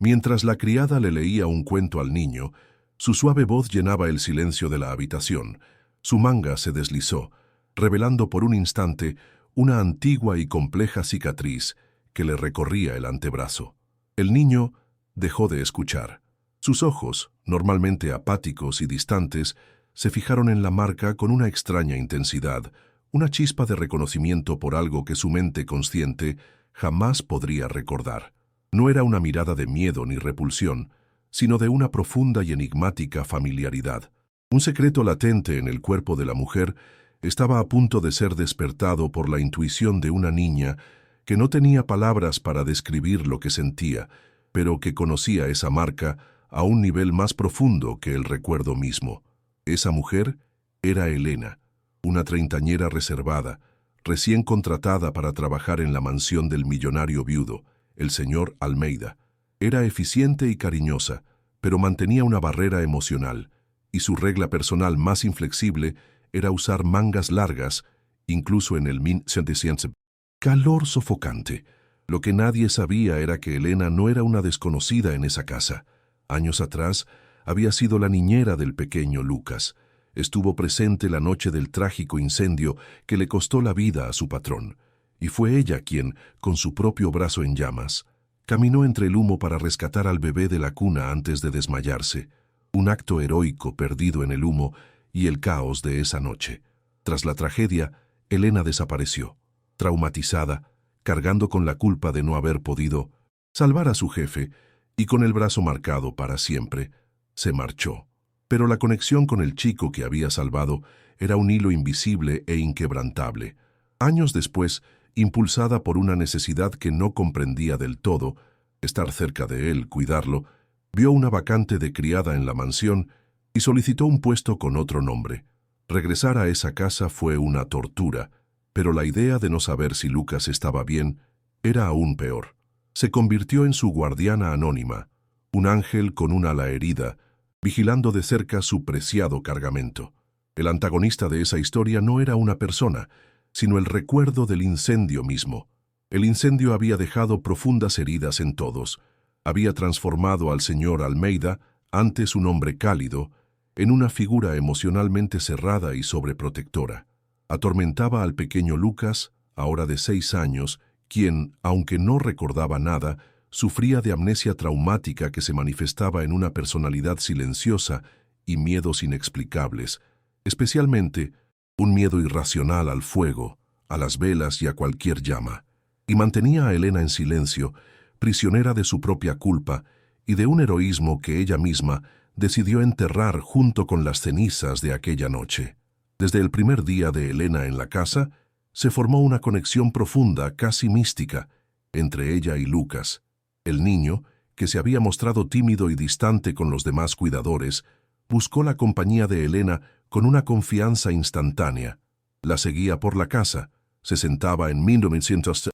Mientras la criada le leía un cuento al niño, su suave voz llenaba el silencio de la habitación. Su manga se deslizó, revelando por un instante una antigua y compleja cicatriz que le recorría el antebrazo. El niño dejó de escuchar. Sus ojos, normalmente apáticos y distantes, se fijaron en la marca con una extraña intensidad, una chispa de reconocimiento por algo que su mente consciente jamás podría recordar. No era una mirada de miedo ni repulsión, sino de una profunda y enigmática familiaridad. Un secreto latente en el cuerpo de la mujer estaba a punto de ser despertado por la intuición de una niña que no tenía palabras para describir lo que sentía, pero que conocía esa marca a un nivel más profundo que el recuerdo mismo. Esa mujer era Elena, una treintañera reservada, recién contratada para trabajar en la mansión del millonario viudo, el señor Almeida. Era eficiente y cariñosa, pero mantenía una barrera emocional, y su regla personal más inflexible era usar mangas largas, incluso en el 1700. Calor sofocante. Lo que nadie sabía era que Elena no era una desconocida en esa casa. Años atrás, había sido la niñera del pequeño Lucas. Estuvo presente la noche del trágico incendio que le costó la vida a su patrón, y fue ella quien, con su propio brazo en llamas, caminó entre el humo para rescatar al bebé de la cuna antes de desmayarse, un acto heroico perdido en el humo y el caos de esa noche. Tras la tragedia, Elena desapareció, traumatizada, cargando con la culpa de no haber podido salvar a su jefe, y con el brazo marcado para siempre, se marchó. Pero la conexión con el chico que había salvado era un hilo invisible e inquebrantable. Años después, impulsada por una necesidad que no comprendía del todo, estar cerca de él, cuidarlo, vio una vacante de criada en la mansión y solicitó un puesto con otro nombre. Regresar a esa casa fue una tortura, pero la idea de no saber si Lucas estaba bien era aún peor. Se convirtió en su guardiana anónima, un ángel con un ala herida, vigilando de cerca su preciado cargamento. El antagonista de esa historia no era una persona, sino el recuerdo del incendio mismo. El incendio había dejado profundas heridas en todos. Había transformado al señor Almeida, antes un hombre cálido, en una figura emocionalmente cerrada y sobreprotectora. Atormentaba al pequeño Lucas, ahora de 6 años, quien, aunque no recordaba nada, sufría de amnesia traumática que se manifestaba en una personalidad silenciosa y miedos inexplicables, especialmente un miedo irracional al fuego, a las velas y a cualquier llama, y mantenía a Elena en silencio, prisionera de su propia culpa y de un heroísmo que ella misma decidió enterrar junto con las cenizas de aquella noche. Desde el primer día de Elena en la casa, se formó una conexión profunda, casi mística, entre ella y Lucas. El niño, que se había mostrado tímido y distante con los demás cuidadores, buscó la compañía de Elena con una confianza instantánea. La seguía por la casa, se sentaba en 1900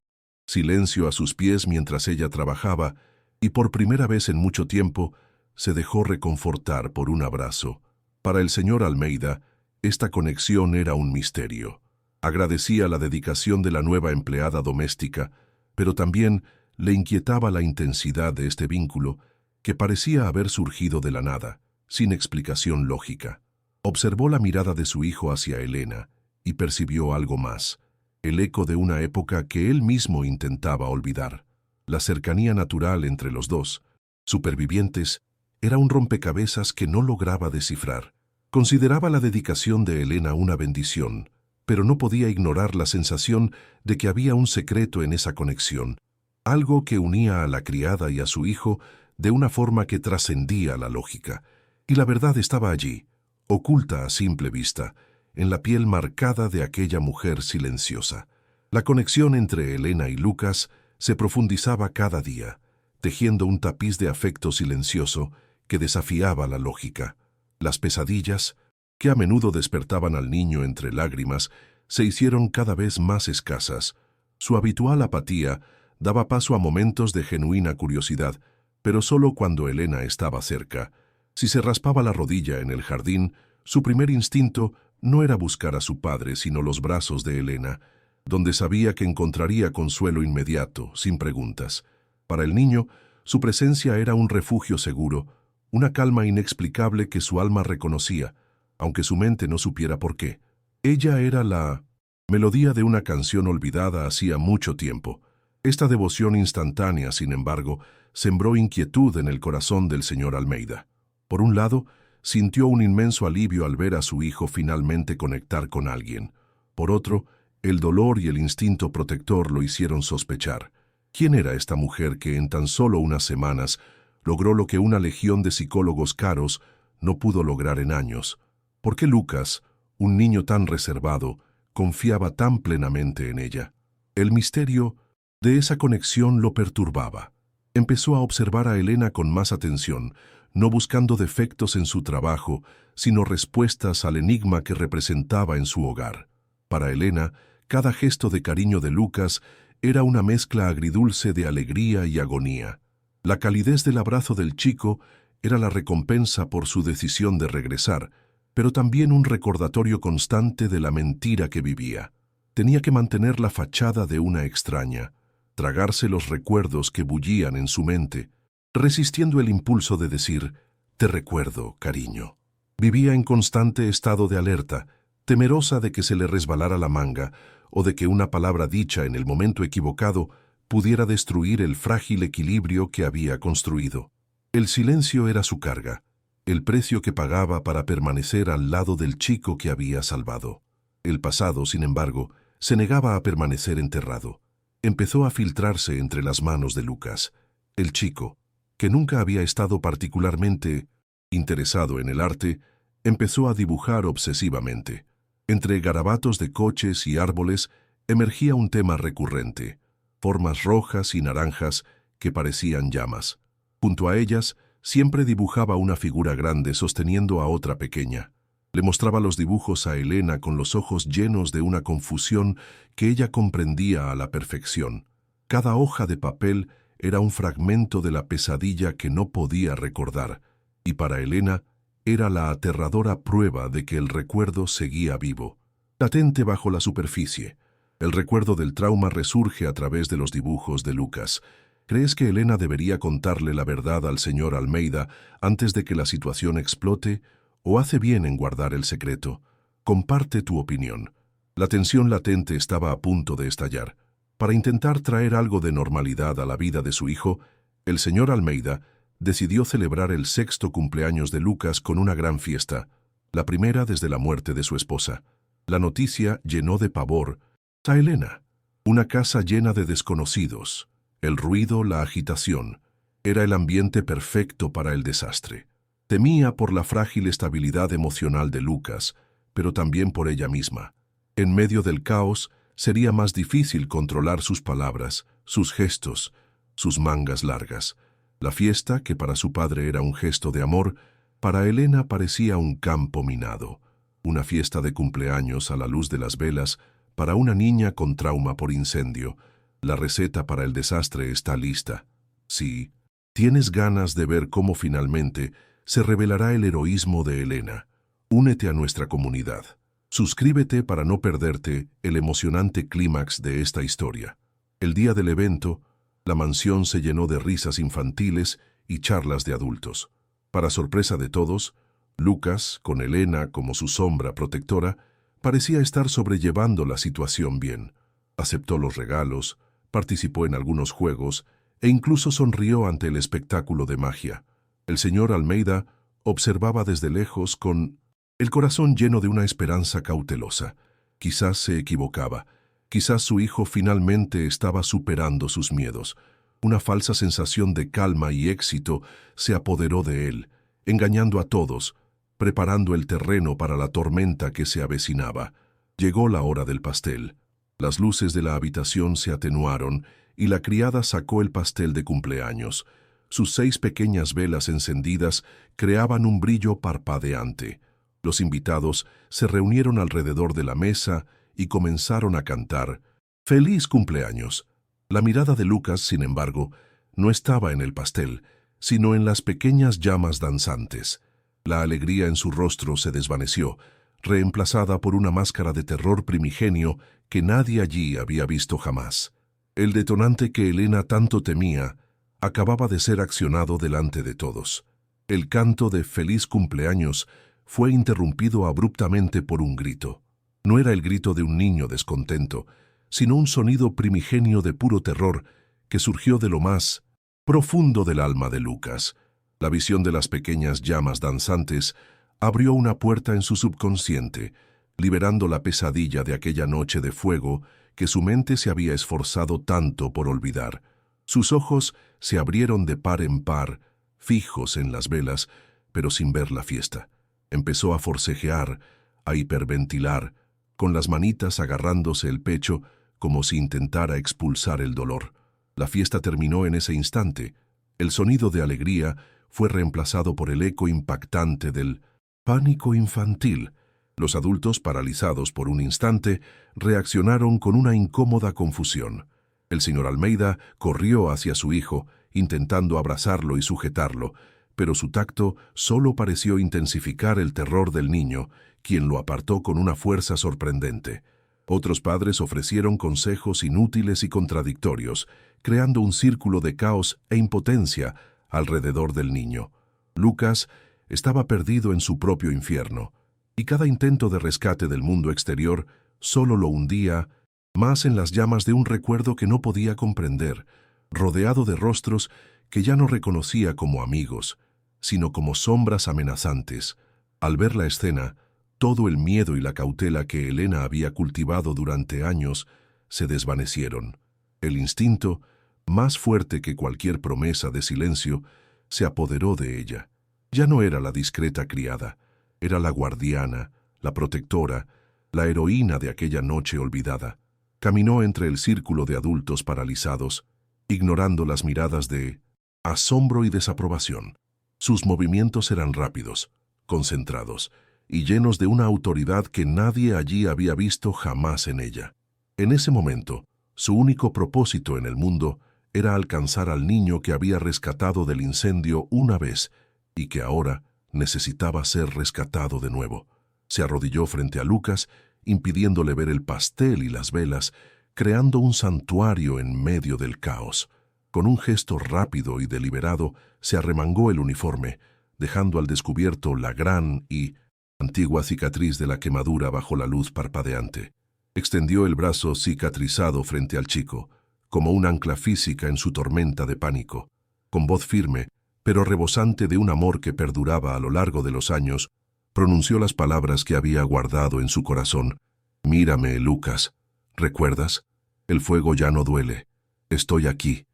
silencio a sus pies mientras ella trabajaba, y por primera vez en mucho tiempo se dejó reconfortar por un abrazo. Para el señor Almeida, esta conexión era un misterio. Agradecía la dedicación de la nueva empleada doméstica, pero también le inquietaba la intensidad de este vínculo que parecía haber surgido de la nada, sin explicación lógica. Observó la mirada de su hijo hacia Elena y percibió algo más, el eco de una época que él mismo intentaba olvidar. La cercanía natural entre los dos, supervivientes, era un rompecabezas que no lograba descifrar. Consideraba la dedicación de Elena una bendición, pero no podía ignorar la sensación de que había un secreto en esa conexión, algo que unía a la criada y a su hijo de una forma que trascendía la lógica. Y la verdad estaba allí, oculta a simple vista, en la piel marcada de aquella mujer silenciosa. La conexión entre Elena y Lucas se profundizaba cada día, tejiendo un tapiz de afecto silencioso que desafiaba la lógica. Las pesadillas, que a menudo despertaban al niño entre lágrimas, se hicieron cada vez más escasas. Su habitual apatía daba paso a momentos de genuina curiosidad, pero solo cuando Elena estaba cerca. Si se raspaba la rodilla en el jardín, su primer instinto no era buscar a su padre, sino los brazos de Elena, donde sabía que encontraría consuelo inmediato, sin preguntas. Para el niño, Su presencia era un refugio seguro, una calma inexplicable que su alma reconocía, aunque su mente no supiera por qué. Ella era la melodía de una canción olvidada hacía mucho tiempo. Esta devoción instantánea, sin embargo, sembró inquietud en el corazón del señor Almeida. Por un lado, sintió un inmenso alivio al ver a su hijo finalmente conectar con alguien. Por otro, el dolor y el instinto protector lo hicieron sospechar. ¿Quién era esta mujer que en tan solo unas semanas logró lo que una legión de psicólogos caros no pudo lograr en años? ¿Por qué Lucas, un niño tan reservado, confiaba tan plenamente en ella? El misterio de esa conexión lo perturbaba. Empezó a observar a Elena con más atención, no buscando defectos en su trabajo, sino respuestas al enigma que representaba en su hogar. Para Elena, cada gesto de cariño de Lucas era una mezcla agridulce de alegría y agonía. La calidez del abrazo del chico era la recompensa por su decisión de regresar, pero también un recordatorio constante de la mentira que vivía. Tenía que mantener la fachada de una extraña, tragarse los recuerdos que bullían en su mente, resistiendo el impulso de decir, «Te recuerdo, cariño». Vivía en constante estado de alerta, temerosa de que se le resbalara la manga o de que una palabra dicha en el momento equivocado pudiera destruir el frágil equilibrio que había construido. El silencio era su carga, el precio que pagaba para permanecer al lado del chico que había salvado. El pasado, sin embargo, se negaba a permanecer enterrado. Empezó a filtrarse entre las manos de Lucas. El chico, que nunca había estado particularmente interesado en el arte, empezó a dibujar obsesivamente. Entre garabatos de coches y árboles emergía un tema recurrente, formas rojas y naranjas que parecían llamas. Junto a ellas, siempre dibujaba una figura grande sosteniendo a otra pequeña. Le mostraba los dibujos a Elena con los ojos llenos de una confusión que ella comprendía a la perfección. Cada hoja de papel era un fragmento de la pesadilla que no podía recordar, y para Elena era la aterradora prueba de que el recuerdo seguía vivo, latente bajo la superficie. El recuerdo del trauma resurge a través de los dibujos de Lucas. ¿Crees que Elena debería contarle la verdad al señor Almeida antes de que la situación explote, o hace bien en guardar el secreto? Comparte tu opinión. La tensión latente estaba a punto de estallar. Para intentar traer algo de normalidad a la vida de su hijo, el señor Almeida decidió celebrar el 6º cumpleaños de Lucas con una gran fiesta, la primera desde la muerte de su esposa. La noticia llenó de pavor a Elena. Una casa llena de desconocidos, el ruido, la agitación, era el ambiente perfecto para el desastre. Temía por la frágil estabilidad emocional de Lucas, pero también por ella misma. En medio del caos, sería más difícil controlar sus palabras, sus gestos, sus mangas largas. La fiesta, que para su padre era un gesto de amor, para Elena parecía un campo minado. Una fiesta de cumpleaños a la luz de las velas para una niña con trauma por incendio. La receta para el desastre está lista. Sí, tienes ganas de ver cómo finalmente se revelará el heroísmo de Elena. Únete a nuestra comunidad. Suscríbete para no perderte el emocionante clímax de esta historia. El día del evento, la mansión se llenó de risas infantiles y charlas de adultos. Para sorpresa de todos, Lucas, con Elena como su sombra protectora, parecía estar sobrellevando la situación bien. Aceptó los regalos, participó en algunos juegos e incluso sonrió ante el espectáculo de magia. El señor Almeida observaba desde lejos con el corazón lleno de una esperanza cautelosa. Quizás se equivocaba. Quizás su hijo finalmente estaba superando sus miedos. Una falsa sensación de calma y éxito se apoderó de él, engañando a todos, preparando el terreno para la tormenta que se avecinaba. Llegó la hora del pastel. Las luces de la habitación se atenuaron y la criada sacó el pastel de cumpleaños. Sus 6 pequeñas velas encendidas creaban un brillo parpadeante. Los invitados se reunieron alrededor de la mesa y comenzaron a cantar «¡Feliz cumpleaños!». La mirada de Lucas, sin embargo, no estaba en el pastel, sino en las pequeñas llamas danzantes. La alegría en su rostro se desvaneció, reemplazada por una máscara de terror primigenio que nadie allí había visto jamás. El detonante que Elena tanto temía acababa de ser accionado delante de todos. El canto de «Feliz cumpleaños» fue interrumpido abruptamente por un grito. No era el grito de un niño descontento, sino un sonido primigenio de puro terror que surgió de lo más profundo del alma de Lucas. La visión de las pequeñas llamas danzantes abrió una puerta en su subconsciente, liberando la pesadilla de aquella noche de fuego que su mente se había esforzado tanto por olvidar. Sus ojos se abrieron de par en par, fijos en las velas, pero sin ver la fiesta. Empezó a forcejear, a hiperventilar, con las manitas agarrándose el pecho como si intentara expulsar el dolor. La fiesta terminó en ese instante. El sonido de alegría fue reemplazado por el eco impactante del pánico infantil. Los adultos, paralizados por un instante, reaccionaron con una incómoda confusión. El señor Almeida corrió hacia su hijo, intentando abrazarlo y sujetarlo, pero su tacto solo pareció intensificar el terror del niño, quien lo apartó con una fuerza sorprendente. Otros padres ofrecieron consejos inútiles y contradictorios, creando un círculo de caos e impotencia alrededor del niño. Lucas estaba perdido en su propio infierno, y cada intento de rescate del mundo exterior solo lo hundía más en las llamas de un recuerdo que no podía comprender, rodeado de rostros que ya no reconocía como amigos, sino como sombras amenazantes. Al ver la escena, todo el miedo y la cautela que Elena había cultivado durante años se desvanecieron. El instinto, más fuerte que cualquier promesa de silencio, se apoderó de ella. Ya no era la discreta criada, era la guardiana, la protectora, la heroína de aquella noche olvidada. Caminó entre el círculo de adultos paralizados, ignorando las miradas de asombro y desaprobación. Sus movimientos eran rápidos, concentrados y llenos de una autoridad que nadie allí había visto jamás en ella. En ese momento, su único propósito en el mundo era alcanzar al niño que había rescatado del incendio una vez y que ahora necesitaba ser rescatado de nuevo. Se arrodilló frente a Lucas, impidiéndole ver el pastel y las velas, creando un santuario en medio del caos. Con un gesto rápido y deliberado, se arremangó el uniforme, dejando al descubierto la gran y antigua cicatriz de la quemadura bajo la luz parpadeante. Extendió el brazo cicatrizado frente al chico, como un ancla física en su tormenta de pánico. Con voz firme, pero rebosante de un amor que perduraba a lo largo de los años, pronunció las palabras que había guardado en su corazón. «Mírame, Lucas. ¿Recuerdas? El fuego ya no duele. Estoy aquí,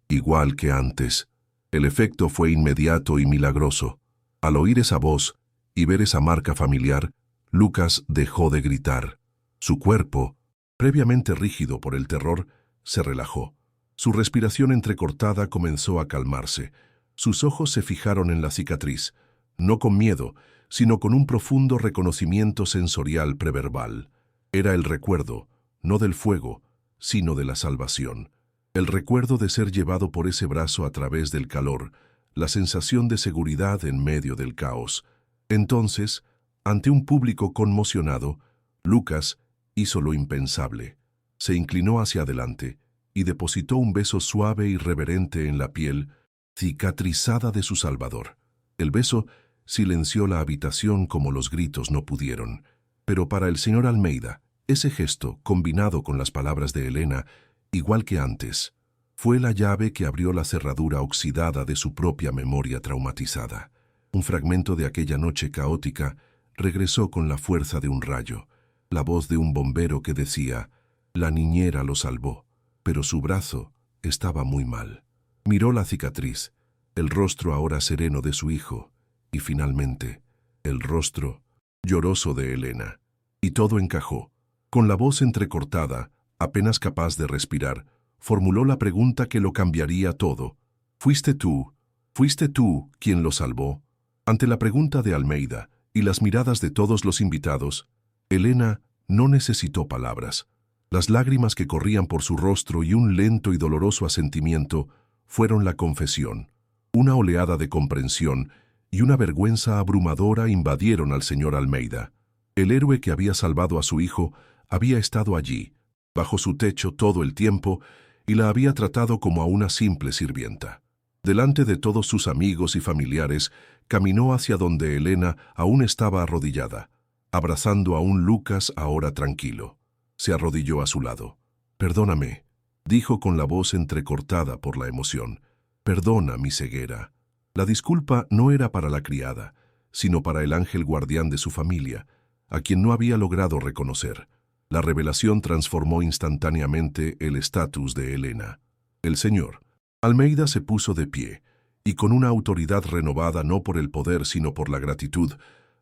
igual que antes». El efecto fue inmediato y milagroso. Al oír esa voz y ver esa marca familiar, Lucas dejó de gritar. Su cuerpo, previamente rígido por el terror, se relajó. Su respiración entrecortada comenzó a calmarse. Sus ojos se fijaron en la cicatriz, no con miedo, sino con un profundo reconocimiento sensorial preverbal. Era el recuerdo, no del fuego, sino de la salvación. El recuerdo de ser llevado por ese brazo a través del calor, la sensación de seguridad en medio del caos. Entonces, ante un público conmocionado, Lucas hizo lo impensable. Se inclinó hacia adelante y depositó un beso suave y reverente en la piel cicatrizada de su Salvador. El beso silenció la habitación como los gritos no pudieron, pero para el señor Almeida, ese gesto, combinado con las palabras de Elena, igual que antes, fue la llave que abrió la cerradura oxidada de su propia memoria traumatizada. Un fragmento de aquella noche caótica regresó con la fuerza de un rayo, la voz de un bombero que decía: «La niñera lo salvó», pero su brazo estaba muy mal. Miró la cicatriz, el rostro ahora sereno de su hijo, y finalmente, el rostro lloroso de Elena. Y todo encajó. Con la voz entrecortada, apenas capaz de respirar, formuló la pregunta que lo cambiaría todo. ¿Fuiste tú quien lo salvó? Ante la pregunta de Almeida y las miradas de todos los invitados, Elena no necesitó palabras. Las lágrimas que corrían por su rostro y un lento y doloroso asentimiento fueron la confesión. Una oleada de comprensión y una vergüenza abrumadora invadieron al señor Almeida. El héroe que había salvado a su hijo había estado allí, bajo su techo todo el tiempo, y la había tratado como a una simple sirvienta. Delante de todos sus amigos y familiares, caminó hacia donde Elena aún estaba arrodillada, abrazando a un Lucas ahora tranquilo. Se arrodilló a su lado. «Perdóname», dijo con la voz entrecortada por la emoción. «Perdona mi ceguera». La disculpa no era para la criada, sino para el ángel guardián de su familia, a quien no había logrado reconocer. La revelación transformó instantáneamente el estatus de Elena. El señor Almeida se puso de pie, y con una autoridad renovada no por el poder sino por la gratitud,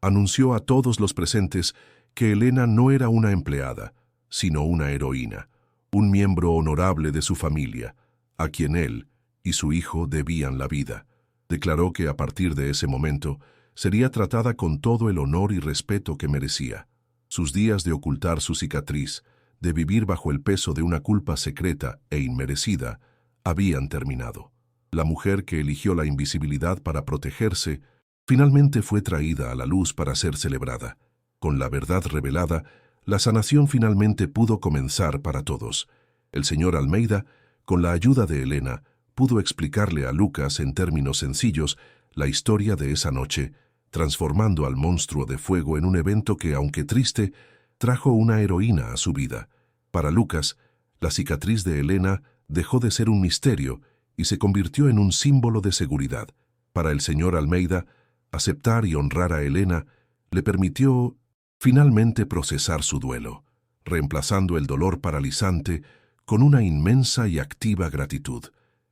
anunció a todos los presentes que Elena no era una empleada, sino una heroína, un miembro honorable de su familia, a quien él y su hijo debían la vida. Declaró que a partir de ese momento sería tratada con todo el honor y respeto que merecía. Sus días de ocultar su cicatriz, de vivir bajo el peso de una culpa secreta e inmerecida, habían terminado. La mujer que eligió la invisibilidad para protegerse, finalmente fue traída a la luz para ser celebrada. Con la verdad revelada, la sanación finalmente pudo comenzar para todos. El señor Almeida, con la ayuda de Elena, pudo explicarle a Lucas en términos sencillos la historia de esa noche, transformando al monstruo de fuego en un evento que, aunque triste, trajo una heroína a su vida. Para Lucas, la cicatriz de Elena dejó de ser un misterio y se convirtió en un símbolo de seguridad. Para el señor Almeida, aceptar y honrar a Elena le permitió finalmente procesar su duelo, reemplazando el dolor paralizante con una inmensa y activa gratitud.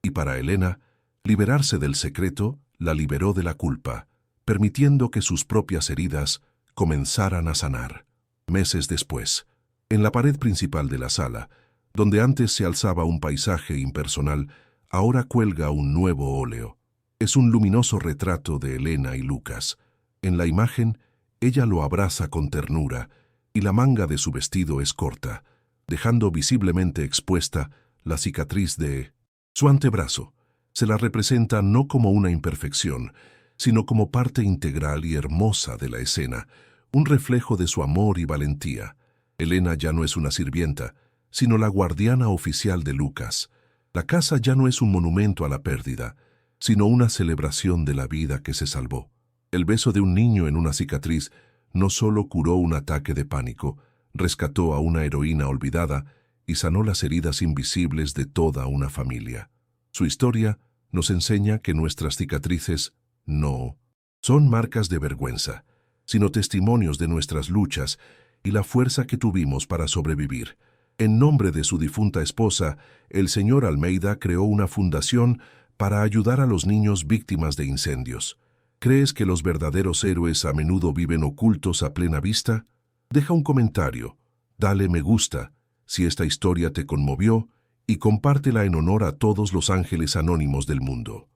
Y para Elena, liberarse del secreto la liberó de la culpa, permitiendo que sus propias heridas comenzaran a sanar. Meses después, en la pared principal de la sala, donde antes se alzaba un paisaje impersonal, ahora cuelga un nuevo óleo. Es un luminoso retrato de Elena y Lucas. En la imagen, ella lo abraza con ternura y la manga de su vestido es corta, dejando visiblemente expuesta la cicatriz de su antebrazo. Se la representa no como una imperfección, sino como parte integral y hermosa de la escena, un reflejo de su amor y valentía. Elena ya no es una sirvienta, sino la guardiana oficial de Lucas. La casa ya no es un monumento a la pérdida, sino una celebración de la vida que se salvó. El beso de un niño en una cicatriz no solo curó un ataque de pánico, rescató a una heroína olvidada y sanó las heridas invisibles de toda una familia. Su historia nos enseña que nuestras cicatrices no son marcas de vergüenza, sino testimonios de nuestras luchas y la fuerza que tuvimos para sobrevivir. En nombre de su difunta esposa, el señor Almeida creó una fundación para ayudar a los niños víctimas de incendios. ¿Crees que los verdaderos héroes a menudo viven ocultos a plena vista? Deja un comentario, dale me gusta, si esta historia te conmovió, y compártela en honor a todos los ángeles anónimos del mundo.